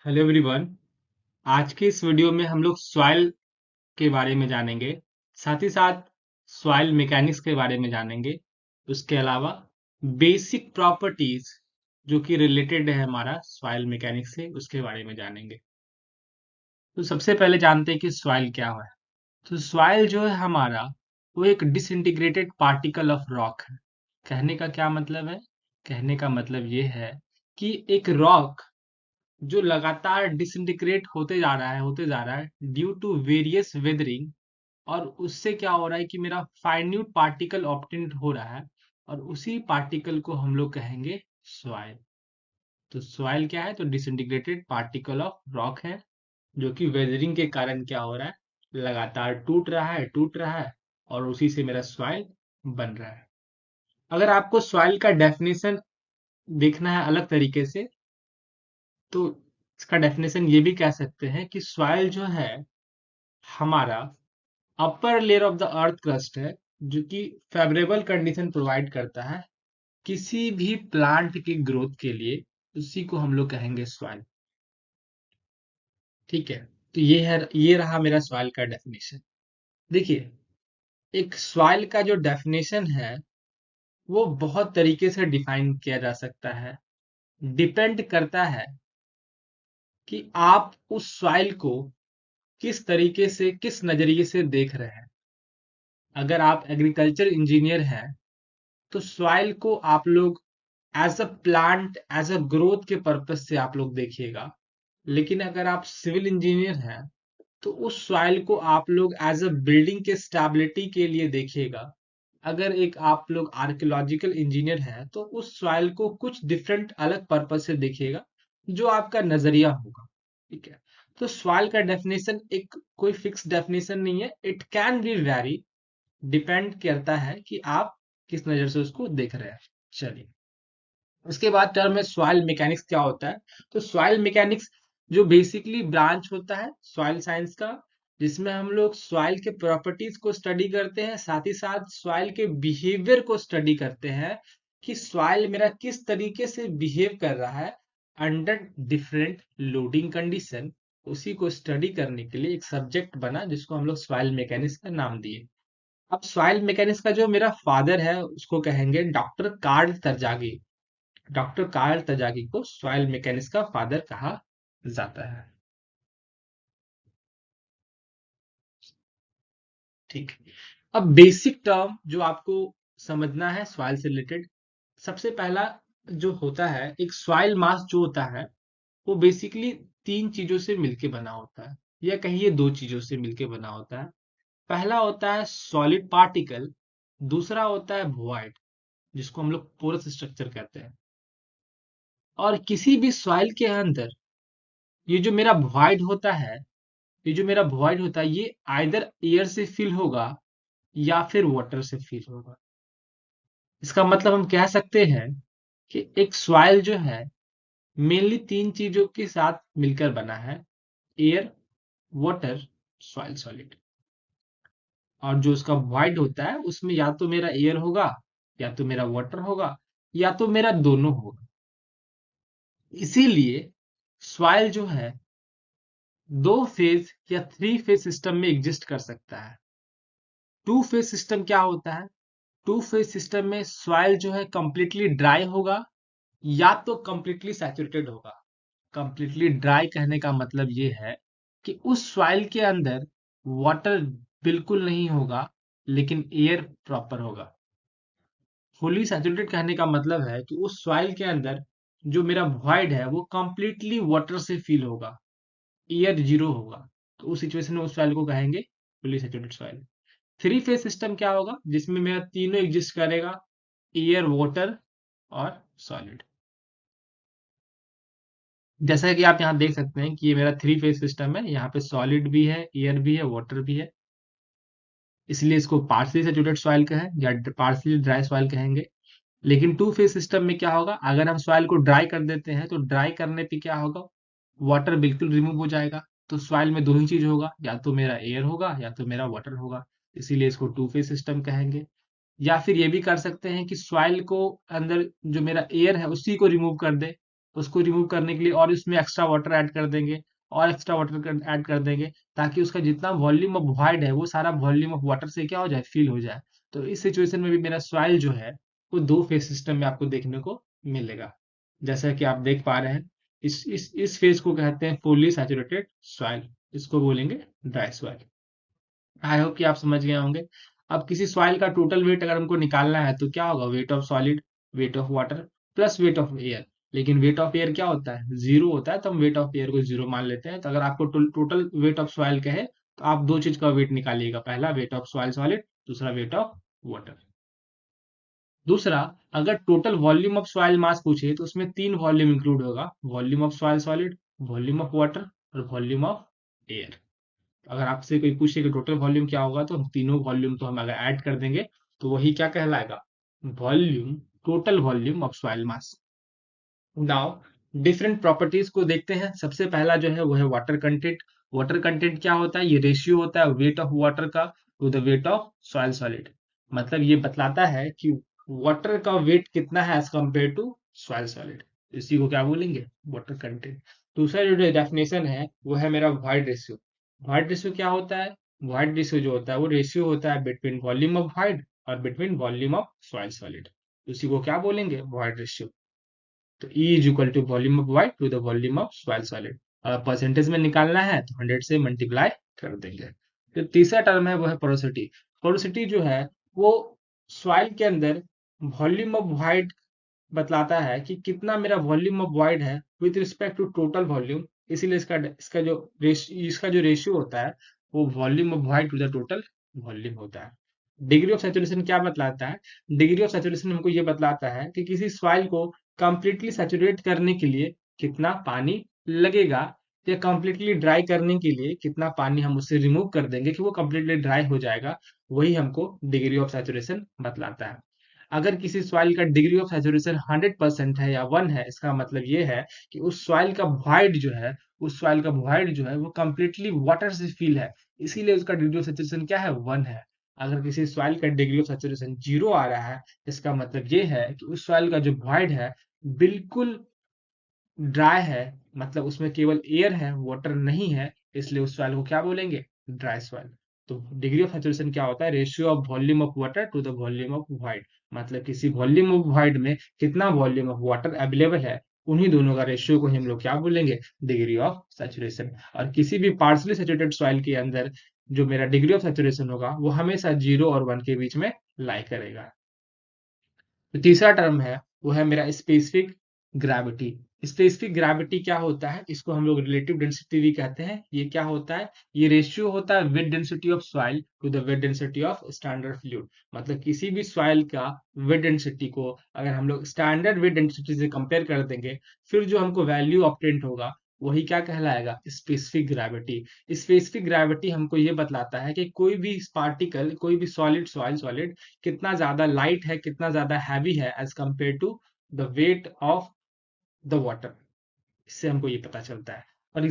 Hello everyone. आज के इस वीडियो में हम लोग सॉइल के बारे में जानेंगे। साथ ही साथ सॉइल मैकेनिक्स के बारे में जानेंगे। उसके अलावा बेसिक प्रॉपर्टीज जो कि रिलेटेड है हमारा सॉइल मैकेनिक्स से, उसके बारे में जानेंगे। तो सबसे पहले जानते हैं कि सॉइल क्या है। तो सॉइल जो है हमारा, वो एक डिसइंटीग्रेटेड पार्टिकल ऑफ रॉक है। कहने का क्या मतलब है? कहने का मतलब ये है कि एक रॉक जो लगातार डिसइंटीग्रेट होते जा रहा है ड्यू टू वेरियस वेदरिंग, और उससे क्या हो रहा है कि मेरा फाइन्यूट पार्टिकल ऑब्टेन्ड हो रहा है, और उसी पार्टिकल को हम लोग कहेंगे सॉइल। तो सॉइल क्या है? तो डिसइंटीग्रेटेड पार्टिकल ऑफ रॉक है, जो कि वेदरिंग के कारण क्या हो रहा है, लगातार टूट रहा है और उसी से मेरा सॉइल बन रहा है। अगर आपको सॉइल का डेफिनेशन देखना है अलग तरीके से, तो इसका डेफिनेशन ये भी कह सकते हैं कि सॉइल जो है हमारा upper layer of the earth crust है, जो कि फेवरेबल कंडीशन प्रोवाइड करता है किसी भी प्लांट की ग्रोथ के लिए। उसी को हम लोग कहेंगे सॉइल। ठीक है। तो ये रहा मेरा सॉइल का डेफिनेशन। देखिए, एक सॉइल का जो डेफिनेशन है वो बहुत तरीके से डिफाइन किया जा सकता है। डिपेंड करता है कि आप उस सॉइल को किस तरीके से, किस नजरिए से देख रहे हैं। अगर आप एग्रीकल्चर इंजीनियर हैं तो सॉइल को आप लोग as a plant, as a growth के पर्पज से आप लोग देखिएगा। लेकिन अगर आप सिविल इंजीनियर हैं तो उस सॉइल को आप लोग एज अ बिल्डिंग के स्टेबिलिटी के लिए देखिएगा। अगर एक आप लोग आर्कियोलॉजिकल इंजीनियर हैं तो उस सॉइल को कुछ डिफरेंट अलग पर्पज से देखिएगा, जो आपका नजरिया होगा। ठीक है। तो सॉइल का डेफिनेशन एक कोई फिक्स डेफिनेशन नहीं है, it can be vary, depend करता है कि आप किस नजर से उसको देख रहे हैं। चलिए, उसके बाद टर्म है सॉइल मैकेनिक्स। क्या होता है? तो सॉइल मैकेनिक्स जो बेसिकली ब्रांच होता है सॉइल साइंस का, जिसमें हम लोग सॉइल के प्रॉपर्टीज को स्टडी करते हैं, साथ ही साथ सॉइल के बिहेवियर को स्टडी करते हैं कि सॉइल मेरा किस तरीके से बिहेव कर रहा है अंडर डिफरेंट लोडिंग कंडीशन। उसी को स्टडी करने के लिए एक सब्जेक्ट बना जिसको हम लोग सॉइल मैकेनिक्स का नाम दिए। अब सॉइल मैकेनिक्स का जो मेरा फादर है उसको कहेंगे डॉक्टर कार्ल तरजागी। डॉक्टर कार्ल तरजागी को सॉइल मैकेनिक्स का फादर कहा जाता है। ठीक। अब बेसिक टर्म जो आपको समझना है सॉइल से रिलेटेड, सबसे पहला जो होता है, एक सॉइल मास जो होता है वो बेसिकली तीन चीजों से मिलके बना होता है, या कहिए दो चीजों से मिलके बना होता है। पहला होता है सॉलिड पार्टिकल, दूसरा होता है वॉइड, जिसको हम लोग पोरस स्ट्रक्चर कहते हैं। और किसी भी सॉइल के अंदर ये जो मेरा वॉइड होता है, ये आइदर एयर से फिल होगा या फिर वाटर से फिल होगा। इसका मतलब हम कह सकते हैं कि एक सॉइल जो है मेनली तीन चीजों के साथ मिलकर बना है: एयर, वाटर, सॉइल सॉलिड। और जो उसका वॉइड होता है उसमें या तो मेरा एयर होगा, या तो मेरा वाटर होगा, या तो मेरा दोनों होगा। इसीलिए सॉइल जो है दो फेज या थ्री फेज सिस्टम में एग्जिस्ट कर सकता है। टू फेज सिस्टम क्या होता है? टू फेज सिस्टम में सॉइल जो है कंप्लीटली ड्राई होगा या तो कंप्लीटली सैचुरेटेड होगा। कंप्लीटली ड्राई कहने का मतलब ये है कि उस सॉइल के अंदर वाटर बिल्कुल नहीं होगा, लेकिन एयर प्रॉपर होगा। फुली सैचुरेटेड कहने का मतलब है कि उस सॉइल के अंदर जो मेरा वॉइड है वो कंप्लीटली वाटर से फिल होगा, एयर जीरो होगा। तो उस सिचुएशन में उस सॉइल को कहेंगे fully saturated soil. Three phase system क्या होगा? जिसमें मेरा तीनों एग्जिस्ट करेगा: एयर, वाटर और सॉलिड। जैसा कि आप यहाँ देख सकते हैं कि ये मेरा थ्री फेज सिस्टम है, यहाँ पे सॉलिड भी है, एयर भी है, वाटर भी है। इसलिए इसको पार्सली सैचुरेटेड सॉइल कहें या पार्सली ड्राई सॉइल कहेंगे। लेकिन टू फेज सिस्टम में क्या होगा? अगर हम सॉइल को ड्राई कर देते हैं तो ड्राई करने पे क्या होगा? वाटर बिल्कुल रिमूव हो जाएगा। तो सॉइल में दो ही चीज होगा, या तो मेरा एयर होगा या तो मेरा वाटर होगा। इसीलिए इसको टू फेज सिस्टम कहेंगे। या फिर ये भी कर सकते हैं कि सॉइल को अंदर जो मेरा एयर है उसी को रिमूव कर दे, उसको रिमूव करने के लिए और इसमें एक्स्ट्रा वाटर ऐड कर देंगे, और एक्स्ट्रा वाटर ऐड कर देंगे, ताकि उसका जितना वॉल्यूम ऑफ वॉइड है वो सारा वॉल्यूम ऑफ वाटर से क्या हो जाए, फिल हो जाए। तो इस सिचुएशन में भी मेरा सॉइल जो है वो दो फेज सिस्टम में आपको देखने को मिलेगा। जैसा कि आप देख पा रहे हैं, इस फेज को कहते हैं फुल्ली सैचुरेटेड सॉइल, इसको बोलेंगे ड्राई सॉइल। आई होप कि आप समझ गए होंगे। अब किसी सॉइल का टोटल वेट अगर हमको निकालना है तो क्या होगा, weight of solid, wait of water plus weight of air. लेकिन वेट ऑफ एयर क्या होता है, जीरो होता है, तो हम वेट ऑफ एयर को जीरो मान लेते हैं। तो अगर आपको टोटल वेट ऑफ सॉइल कहे तो आप दो चीज का वेट निकालिएगा, पहला वेट ऑफ सॉइल सॉलिड, दूसरा वेट ऑफ वाटर। दूसरा, अगर टोटल वॉल्यूम ऑफ सॉइल मास पूछे तो उसमें तीन वॉल्यूम इंक्लूड होगा, volume of soil solid, volume of water और वॉल्यूम ऑफ एयर। अगर आपसे कोई पूछे कि टोटल वॉल्यूम क्या होगा, तो हम तीनों वॉल्यूम तो हम अगर ऐड कर देंगे तो वही क्या कहलाएगा, volume, total volume of soil mass. Now different properties को देखते हैं। सबसे पहला जो है वो है वाटर कंटेंट। वाटर कंटेंट क्या होता है, ये रेशियो होता है वेट ऑफ वाटर का to the weight of soil solid. मतलब ये बतलाता है कि वाटर का वेट कितना है as compare to soil solid, इसी को क्या बोलेंगे, वाटर कंटेंट। दूसरा जो डेफिनेशन है वो है मेरा वॉइड रेशियो। वॉइड रेशियो क्या होता है, वॉइड रेशियो जो होता है वो रेशियो होता है बिटवीन वॉल्यूम ऑफ वॉइड और between volume of soil solid, इसी को क्या बोलेंगे, वॉइड रेशियो। तो E is equal to volume of void to the volume of soil solid. अगर परसेंटेज में निकालना है तो 100 से मल्टीप्लाई कर देंगे। तो तीसरा टर्म है वो है पोरोसिटी। पोरोसिटी जो है वो सॉइल के अंदर वॉल्यूम ऑफ वाइड बतलाता है कि कितना मेरा वॉल्यूम ऑफ वॉइड है with respect to total volume. इसीलिए इसका जो रेशियो होता है वो volume of void to the total volume होता है। डिग्री ऑफ सैचुरेशन क्या बतलाता है, डिग्री ऑफ सैचुरेशन हमको ये बतलाता है कि किसी सॉइल को कंप्लीटली सैचुरेट करने के लिए कितना पानी लगेगा, या कंप्लीटली ड्राई करने के लिए कितना पानी हम उससे रिमूव कर देंगे कि वो कंप्लीटली ड्राई हो जाएगा, वही हमको डिग्री ऑफ सैचुरेशन बतलाता है। अगर किसी सॉइल का डिग्री ऑफ सैचुरेशन 100% है या 1 है, इसका मतलब ये है कि उस सॉइल का वॉइड जो है, उस सॉइल का वॉइड जो है वो कंप्लीटली वाटर से फिल है, इसीलिए उसका डिग्री ऑफ सैचुरेशन क्या है, 1 है। अगर किसी सॉइल का डिग्री ऑफ सैचुरेशन 0 आ रहा है, इसका मतलब ये है कि उस सॉइल का जो वॉइड है बिल्कुल ड्राई है, मतलब उसमें केवल एयर है, वाटर नहीं है, इसलिए उस सॉइल को क्या बोलेंगे, ड्राई सॉइल। तो डिग्री ऑफ सैचुरेशन क्या होता है, ratio of volume of water to the volume of void. मतलब किसी वॉल्यूम ऑफ वॉइड में कितना वॉल्यूम ऑफ वाटर अवेलेबल है, उन्हीं दोनों का रेशियो को हम लोग क्या बोलेंगे, डिग्री ऑफ सैचुरेशन। और किसी भी पार्शली सैचुरेटेड सॉइल के अंदर जो मेरा डिग्री ऑफ सैचुरेशन होगा वो हमेशा 0 और 1 के बीच में लाई करेगा। तो तीसरा टर्म है वो है मेरा स्पेसिफिक ग्रेविटी। स्पेसिफिक ग्रेविटी क्या होता है, इसको हम लोग रिलेटिव डेंसिटी भी कहते हैं। ये क्या होता है, ये रेशियो होता है weight density of soil to the weight density of standard fluid. मतलब किसी भी सॉइल का वेट डेंसिटी को अगर हम लोग स्टैंडर्ड वेट डेंसिटी से कंपेयर कर देंगे, फिर जो हमको वैल्यू ऑब्टेंड होगा वही क्या कहलाएगा, स्पेसिफिक ग्रेविटी। स्पेसिफिक ग्रेविटी हमको ये बतलाता है कि कोई भी पार्टिकल, कोई भी सॉलिड, सॉलिड कितना ज्यादा लाइट है, कितना ज्यादा हैवी है as compare to the weight of the water. इससे हमको ये पता चलता है। और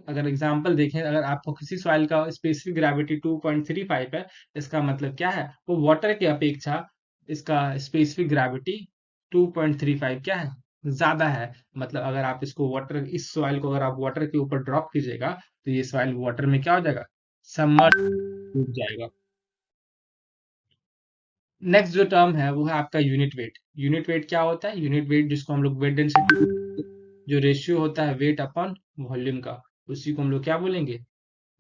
अगर एग्जाम्पल देखें, अगर आपको किसी सॉइल का स्पेसिफिक ग्रेविटी 2.35 है, इसका मतलब क्या है, वो वाटर की अपेक्षा इसका स्पेसिफिक ग्रेविटी 2.35 क्या है, ज्यादा है। मतलब अगर आप इस सॉइल को अगर आप वाटर के ऊपर ड्रॉप कीजिएगा तो ये सॉइल वाटर में क्या हो जाएगा, सबमर्ज, डूब जाएगा। नेक्स्ट जो टर्म है वो है आपका यूनिट वेट। यूनिट वेट क्या होता है, यूनिट वेट जिसको हम लोग वेट डेंसिटी, जो रेशियो होता है वेट अपॉन वॉल्यूम का, उसी को हम लोग क्या बोलेंगे,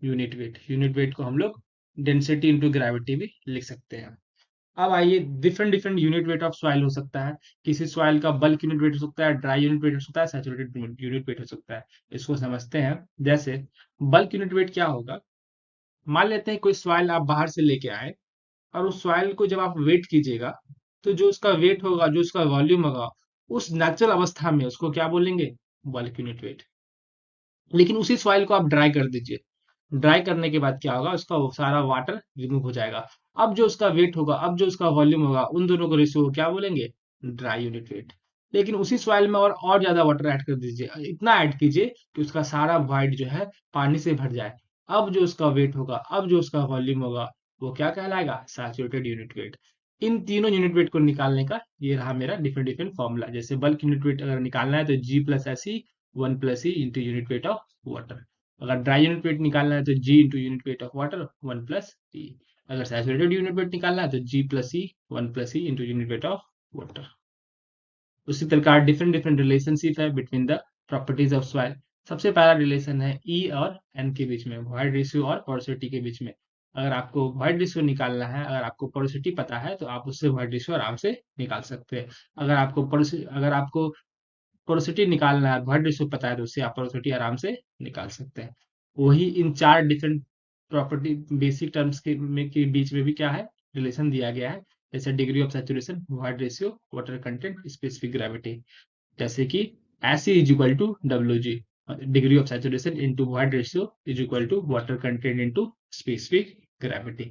यूनिट वेट। यूनिट वेट को हम लोग डेंसिटी इंटू ग्रेविटी भी लिख सकते हैं। अब आइए, different different unit weight of soil हो सकता है। किसी सॉइल का बल्क यूनिट वेट हो सकता है, ड्राई यूनिट वेट हो सकता है, सैचुरेटेड यूनिट वेट हो सकता है। इसको समझते हैं। जैसे बल्क यूनिट वेट क्या होगा, मान लेते हैं कोई सॉइल आप बाहर से लेके आए, और उस सॉइल को जब आप वेट कीजिएगा तो जो उसका वेट होगा, जो उसका वॉल्यूम होगा, उस नेचुरल अवस्था में उसको क्या बोलेंगे, बल्क यूनिट वेट। लेकिन उसी सॉइल को आप ड्राई कर दीजिए, ड्राई करने के बाद क्या होगा, उसका वो सारा वाटर रिमूव हो जाएगा। अब जो उसका वेट होगा, अब जो उसका वॉल्यूम होगा, उन दोनों को रेशियो को क्या बोलेंगे, ड्राई यूनिट वेट। लेकिन उसी सॉइल में और ज्यादा वाटर ऐड कर दीजिए, इतना ऐड कीजिए कि उसका सारा वाइड जो है पानी से भर जाए। अब जो उसका वेट होगा, अब जो उसका वॉल्यूम होगा, वो क्या कहलाएगा, सैचुरेटेड यूनिट वेट। इन तीनों यूनिट वेट को निकालने का ये रहा मेरा डिफरेंट डिफरेंट फॉर्मूला। जैसे बल्क यूनिट वेट अगर निकालना है तो G plus S E 1 + E into unit weight of water. अगर ड्राई यूनिट वेट निकालना है तो G into unit weight of water 1 + E। अगर सैचुरेटेड यूनिट वेट निकालना है तो G plus E 1 + E into unit weight of water. उसी प्रकार डिफरेंट डिफरेंट रिलेशनशिप है between the properties of soil. सबसे पहला रिलेशन है ई और एन के बीच में, वॉइड रेशियो और पोरोसिटी के बीच में। अगर आपको वॉइड रेशियो निकालना है, अगर आपको पोरोसिटी पता है तो आप उससे वॉइड रेशियो आराम से निकाल सकते हैं। अगर आपको पोरोसिटी निकालना है, वॉइड रेशियो पता है तो उससे आप पोरोसिटी आराम से निकाल सकते हैं। वही इन चार डिफरेंट प्रॉपर्टी बेसिक टर्म्स के बीच में भी क्या है, रिलेशन दिया गया है। जैसे degree of saturation, void ratio, water content, specific gravity. जैसे कि ऐसी is equal to W G, degree of saturation into void ratio is equal to water content into specific gravity.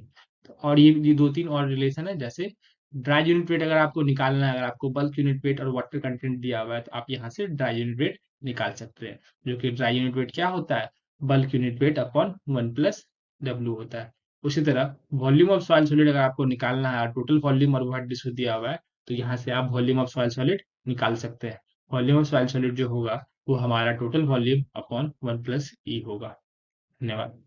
तो और ये दो तीन और रिलेशन है। जैसे ड्राई यूनिट वेट अगर आपको निकालना है, अगर आपको बल्क यूनिट वेट और वाटर कंटेंट दिया हुआ है तो आप यहाँ से ड्राई यूनिट वेट निकाल सकते हैं। जो कि ड्राई यूनिट वेट क्या होता है, bulk unit weight upon 1 + W होता है। उसी तरह वॉल्यूम ऑफ सॉइल सॉलिड अगर आपको निकालना है, टोटल वॉल्यूम और वॉइड रेशियो दिया हुआ है, तो यहाँ से आप वॉल्यूम ऑफ सॉइल सॉलिड निकाल सकते हैं। वॉल्यूम ऑफ सॉइल सॉलिड जो होगा वो हमारा टोटल वॉल्यूम अपॉन 1 + E होगा। धन्यवाद।